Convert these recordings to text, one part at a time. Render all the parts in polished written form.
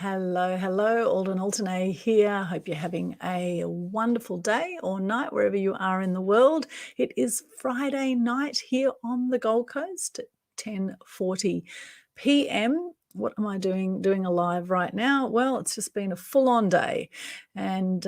Hello, hello, Alden Alternay here. Hope you're having a wonderful day or night wherever you are in the world. It is Friday night here on the Gold Coast at 10:40 p.m. What am I doing a live right now? Well, it's just been a full-on day, and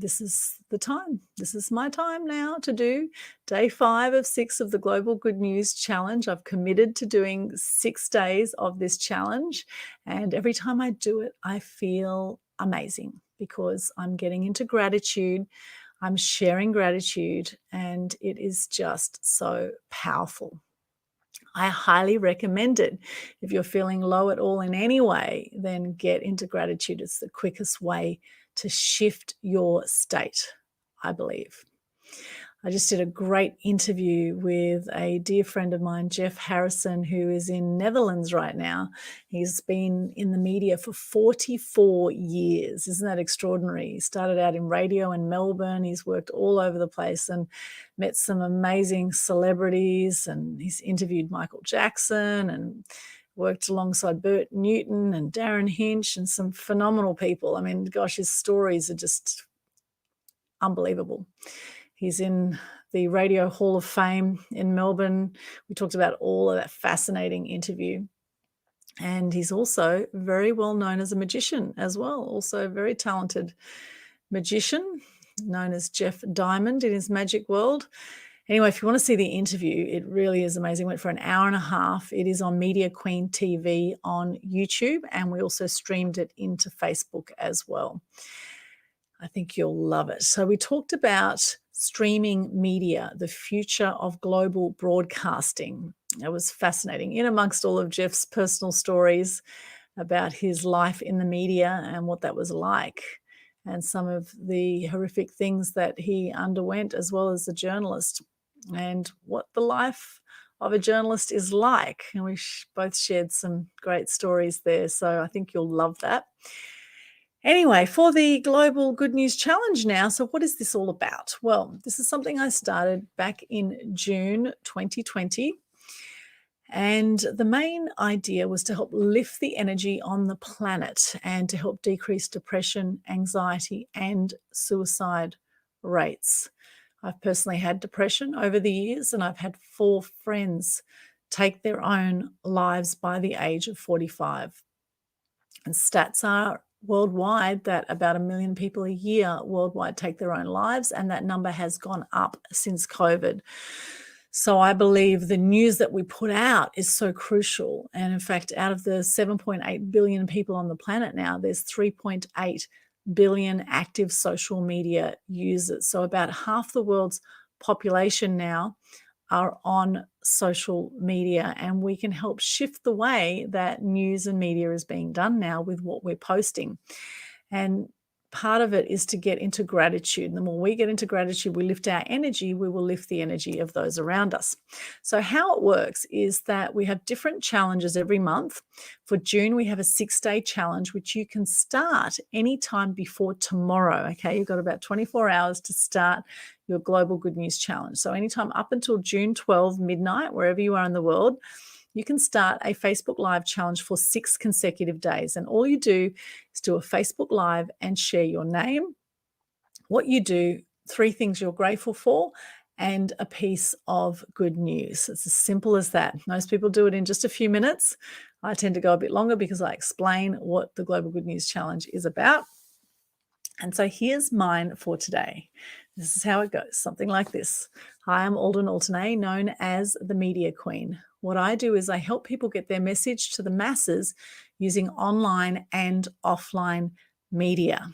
this is the time. This is my time now to do day 5 of 6 of the Global Good News Challenge. I've committed to doing 6 days of this challenge. And every time I do it, I feel amazing because I'm getting into gratitude. I'm sharing gratitude, and it is just so powerful. I highly recommend it. If you're feeling low at all in any way, then get into gratitude. It's the quickest way to shift your state, I believe. I just did a great interview with a dear friend of mine, Jeff Harrison, who is in Netherlands right now. He's been in the media for 44 years. Isn't that extraordinary? He started out in radio in Melbourne. He's worked all over the place and met some amazing celebrities, and he's interviewed Michael Jackson and worked alongside Bert Newton and Darren Hinch and some phenomenal people. I mean, gosh, his stories are just unbelievable. He's in the Radio Hall of Fame in Melbourne. We talked about all of that fascinating interview. And he's also very well known as a magician as well, also a very talented magician known as Jeff Diamond in his magic world. Anyway, if you want to see the interview, it really is amazing. It went for an hour and a half. It is on Media Queen TV on YouTube, and we also streamed it into Facebook as well. I think you'll love it. So we talked about streaming media, the future of global broadcasting. It was fascinating. In amongst all of Jeff's personal stories about his life in the media and what that was like, and some of the horrific things that he underwent as well as a journalist, and what the life of a journalist is like. And we both shared some great stories there. So I think you'll love that. Anyway, for the Global Good News Challenge now, so what is this all about? Well, this is something I started back in June 2020. And the main idea was to help lift the energy on the planet and to help decrease depression, anxiety, and suicide rates. I've personally had depression over the years, and I've had 4 friends take their own lives by the age of 45. And stats are worldwide that about 1 million people a year worldwide take their own lives, and that number has gone up since COVID. So I believe the news that we put out is so crucial. And in fact, out of the 7.8 billion people on the planet now, there's 3.8 billion active social media users. So about half the world's population now are on social media, and we can help shift the way that news and media is being done now with what we're posting. And part of it is to get into gratitude. And the more we get into gratitude, we lift our energy, we will lift the energy of those around us. So how it works is that we have different challenges every month. For June, we have a 6-day challenge, which you can start anytime before tomorrow. Okay, you've got about 24 hours to start your Global Good News Challenge. So anytime up until June 12 midnight, wherever you are in the world, you can start a Facebook Live challenge for 6 consecutive days. And all you do is do a Facebook Live and share your name, what you do, 3 things you're grateful for, and a piece of good news. It's as simple as that. Most people do it in just a few minutes. I tend to go a bit longer because I explain what the Global Good News Challenge is about. And so here's mine for today. This is how it goes, something like this. Hi, I'm Alden Alternay, known as the Media Queen. What I do is I help people get their message to the masses using online and offline media.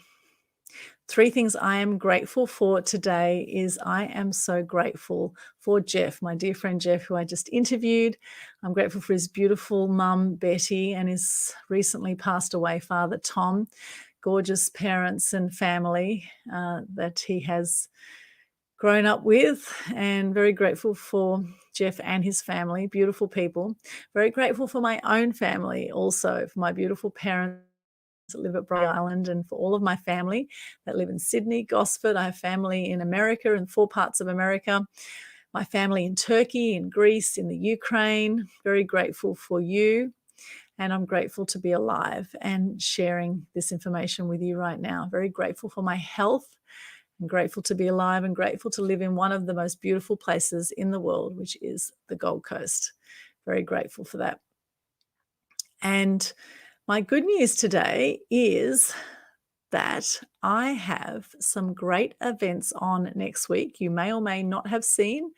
3 things I am grateful for today is I am so grateful for Jeff, my dear friend Jeff, who I just interviewed. I'm grateful for his beautiful mum, Betty, and his recently passed away father, Tom. Gorgeous parents and family that he has grown up with, and very grateful for Jeff and his family, beautiful people. Very grateful for my own family also, for my beautiful parents that live at Bray Island, and for all of my family that live in Sydney, Gosford. I have family in America, in 4 parts of America. My family in Turkey, in Greece, in the Ukraine. Very grateful for you. And I'm grateful to be alive and sharing this information with you right now. Very grateful for my health. I'm grateful to be alive and grateful to live in one of the most beautiful places in the world, which is the Gold Coast. Very grateful for that. And my good news today is that I have some great events on next week. You may or may not have seen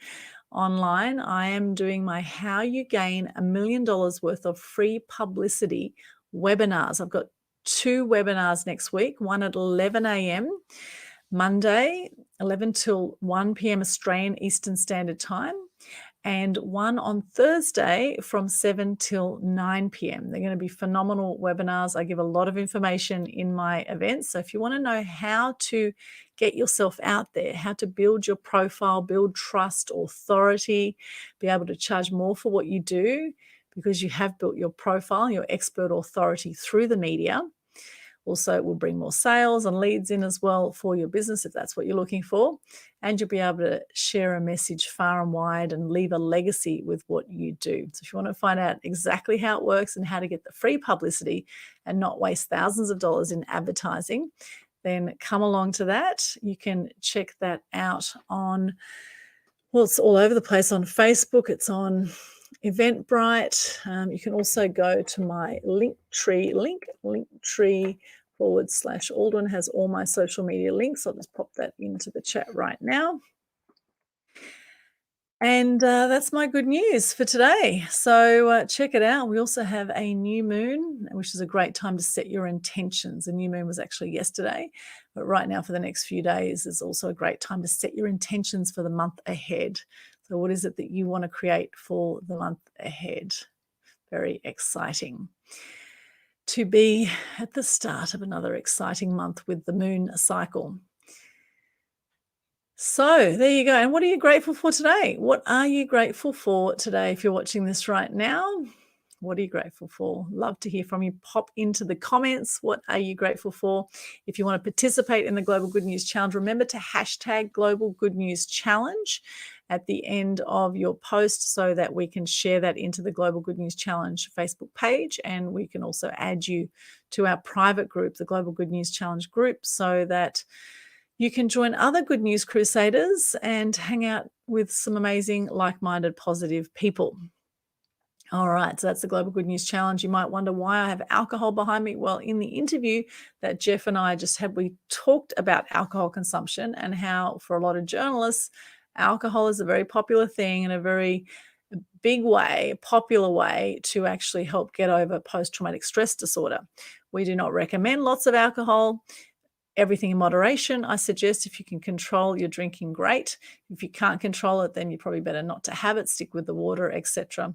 online. I am doing my How You Gain $1 Million worth of free publicity webinars. I've got 2 webinars next week, one at 11 a.m. Monday, 11 till 1 p.m. Australian Eastern Standard Time, and one on Thursday from 7 till 9 p.m. They're going to be phenomenal webinars. I give a lot of information in my events. So if you want to know how to get yourself out there, how to build your profile, build trust, authority, be able to charge more for what you do because you have built your profile, your expert authority through the media. Also, it will bring more sales and leads in as well for your business if that's what you're looking for. And you'll be able to share a message far and wide and leave a legacy with what you do. So if you want to find out exactly how it works and how to get the free publicity and not waste thousands of dollars in advertising, then come along to that. You can check that out on, well, it's all over the place on Facebook. It's on Eventbrite. You can also go to my Linktree /Aldwin has all my social media links. I'll just pop that into the chat right now. And that's my good news for today. So check it out. We also have a new moon, which is a great time to set your intentions. The new moon was actually yesterday, but right now for the next few days is also a great time to set your intentions for the month ahead. So what is it that you want to create for the month ahead? Very exciting to be at the start of another exciting month with the moon cycle. So there you go. And what are you grateful for today? What are you grateful for today? If you're watching this right now, what are you grateful for? Love to hear from you. Pop into the comments. What are you grateful for? If you want to participate in the Global Good News Challenge, remember to hashtag Global Good News Challenge at the end of your post so that we can share that into the Global Good News Challenge Facebook page. And we can also add you to our private group, the Global Good News Challenge group, so that you can join other Good News Crusaders and hang out with some amazing, like-minded, positive people. All right, so that's the Global Good News Challenge. You might wonder why I have alcohol behind me. Well, in the interview that Jeff and I just had, we talked about alcohol consumption and how for a lot of journalists, alcohol is a very popular thing and a very big way, popular way to actually help get over post-traumatic stress disorder. We do not recommend lots of alcohol. Everything in moderation. I suggest if you can control your drinking, great. If you can't control it, then you probably better not to have it, stick with the water, etc.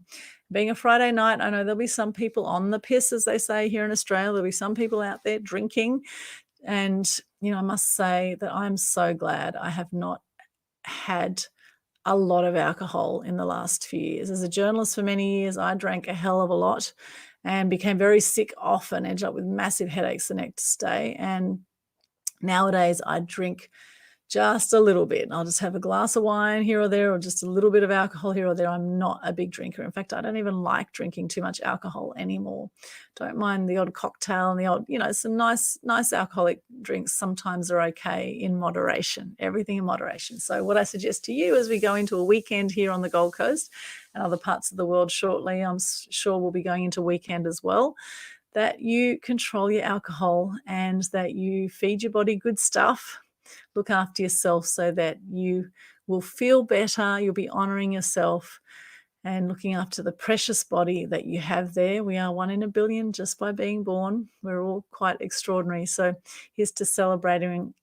Being a Friday night, I know there'll be some people on the piss, as they say here in Australia. There'll be some people out there drinking. And, I must say that I'm so glad I have not had a lot of alcohol in the last few years. As a journalist for many years, I drank a hell of a lot and became very sick often, ended up with massive headaches the next day. And nowadays, I drink just a little bit. I'll just have a glass of wine here or there, or just a little bit of alcohol here or there. I'm not a big drinker. In fact, I don't even like drinking too much alcohol anymore. Don't mind the odd cocktail and the odd, some nice alcoholic drinks sometimes are okay in moderation, everything in moderation. So what I suggest to you as we go into a weekend here on the Gold Coast and other parts of the world shortly, I'm sure we'll be going into weekend as well, that you control your alcohol and that you feed your body good stuff, look after yourself so that you will feel better, you'll be honoring yourself and looking after the precious body that you have there. We are 1 in a billion just by being born. We're all quite extraordinary. So here's to celebrating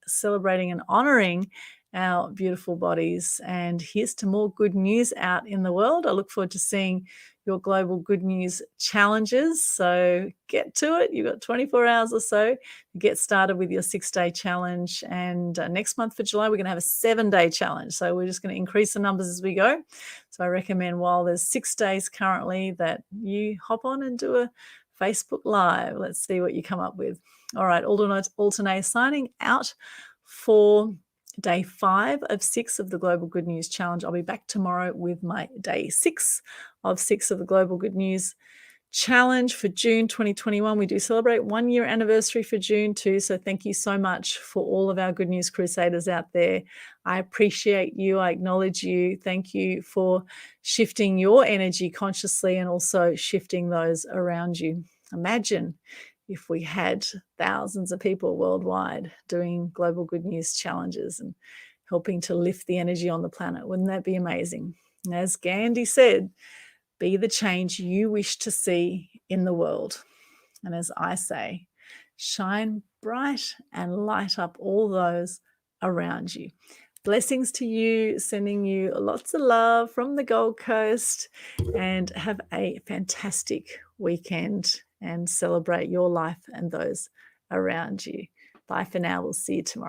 and honoring our beautiful bodies. And here's to more good news out in the world. I look forward to seeing your Global Good News challenges. So get to it. You've got 24 hours or so to get started with your 6-day challenge. And next month for July, we're going to have a 7-day challenge. So we're just going to increase the numbers as we go. So I recommend while there's 6 days currently that you hop on and do a Facebook Live. Let's see what you come up with. All right, Altanay signing out for day 5 of 6 of the Global Good News Challenge. I'll be back tomorrow with my day 6 of 6 of the Global Good News challenge for June 2021. We do celebrate 1 year anniversary for June too. So thank you so much for all of our Good News Crusaders out there. I appreciate you. I acknowledge you. Thank you for shifting your energy consciously and also shifting those around you. Imagine if we had thousands of people worldwide doing global good news challenges and helping to lift the energy on the planet. Wouldn't that be amazing? And as Gandhi said, be the change you wish to see in the world. And as I say, shine bright and light up all those around you. Blessings to you, sending you lots of love from the Gold Coast, and have a fantastic weekend and celebrate your life and those around you. Bye for now. We'll see you tomorrow.